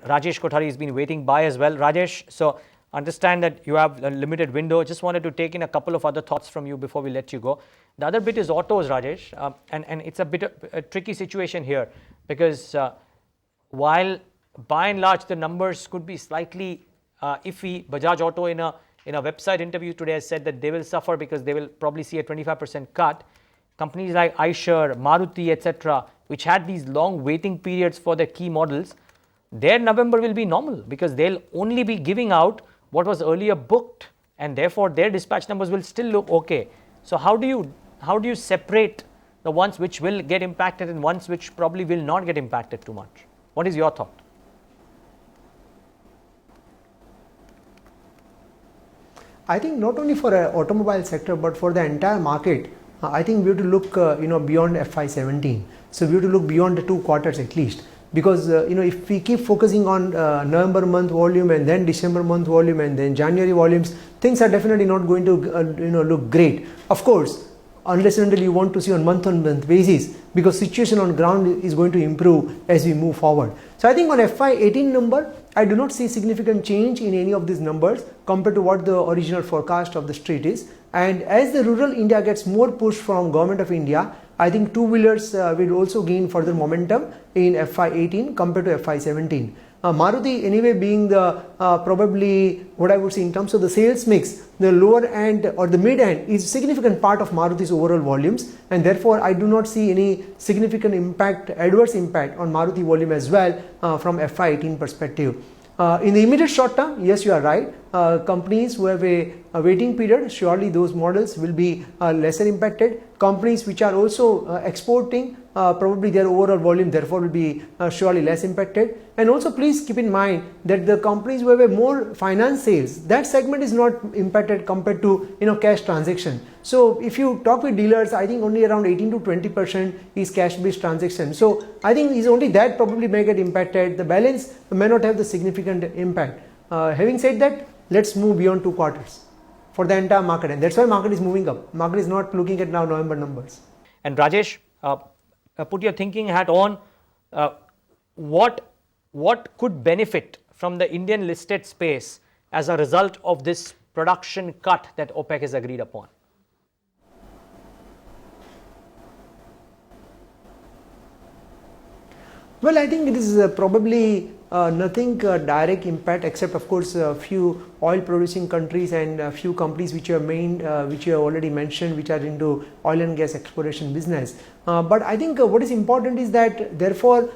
Rajesh Kothari has been waiting by as well. Rajesh, so understand that you have a limited window. Just wanted to take in a couple of other thoughts from you before we let you go. The other bit is autos, Rajesh, and it's a bit of a tricky situation here because while by and large the numbers could be slightly iffy, Bajaj Auto in a website interview today has said that they will suffer because they will probably see a 25% cut. Companies like Eicher, Maruti, etc., which had these long waiting periods for their key models, their November will be normal because they'll only be giving out what was earlier booked, and therefore their dispatch numbers will still look okay. So how do you separate the ones which will get impacted and ones which probably will not get impacted too much? What is your thought? I think not only for an automobile sector but for the entire market, I think we have to look beyond FY17. So we have to look beyond the 2 quarters at least, because if we keep focusing on November month volume and then December month volume and then January volumes, things are definitely not going to look great. Of course, unless and until you want to see on month basis, because situation on ground is going to improve as we move forward. So I think on FY18 number, I do not see significant change in any of these numbers compared to what the original forecast of the street is. And as the rural India gets more push from Government of India, I think two-wheelers will also gain further momentum in FY18 compared to FY17. Maruti anyway being the probably what I would say in terms of the sales mix, the lower end or the mid end is a significant part of Maruti's overall volumes, and therefore I do not see any significant impact, adverse impact on Maruti volume as well from FY18 perspective. In the immediate short term, yes, you are right. Companies who have a waiting period, surely those models will be lesser impacted. Companies which are also exporting, probably their overall volume therefore will be surely less impacted. And also please keep in mind that the companies who have a more finance sales, that segment is not impacted compared to cash transaction. So if you talk with dealers, I think only around 18 to 20% is cash based transaction. So I think it's only that probably may get impacted. The balance may not have the significant impact. Having said that, let's move beyond 2 quarters for the entire market, and that's why market is moving up. Market is not looking at now November numbers. And Rajesh, put your thinking hat on. What could benefit from the Indian listed space as a result of this production cut that OPEC has agreed upon? Well, I think it is probably nothing direct impact, except of course a few oil producing countries and a few companies which you have already mentioned, which are into oil and gas exploration business. But I think what is important is that therefore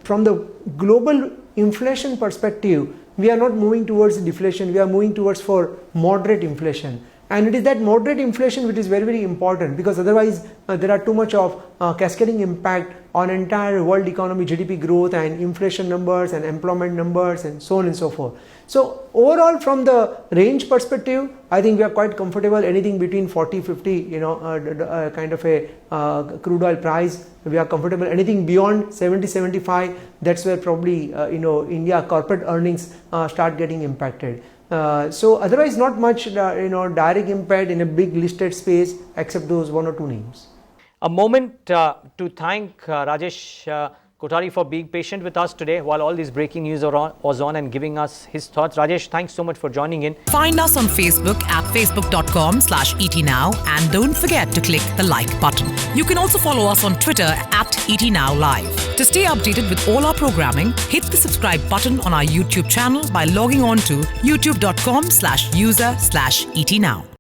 from the global inflation perspective, we are not moving towards deflation, we are moving towards for moderate inflation. And it is that moderate inflation which is very, very important, because otherwise there are too much of cascading impact on entire world economy, GDP growth and inflation numbers and employment numbers and so on and so forth. So overall from the range perspective, I think we are quite comfortable. Anything between 40, 50, kind of a crude oil price, we are comfortable. Anything beyond 70, 75, that's where probably India corporate earnings start getting impacted. So otherwise not much direct impact in a big listed space except those 1 or 2 names. A moment to thank Rajesh Kothari for being patient with us today while all this breaking news was on and giving us his thoughts. Rajesh, thanks so much for joining in. Find us on Facebook at facebook.com/ETNow, and don't forget to click the like button. You can also follow us on Twitter at ETNowLive. To stay updated with all our programming, hit the subscribe button on our YouTube channel by logging on to youtube.com/user/ETNow.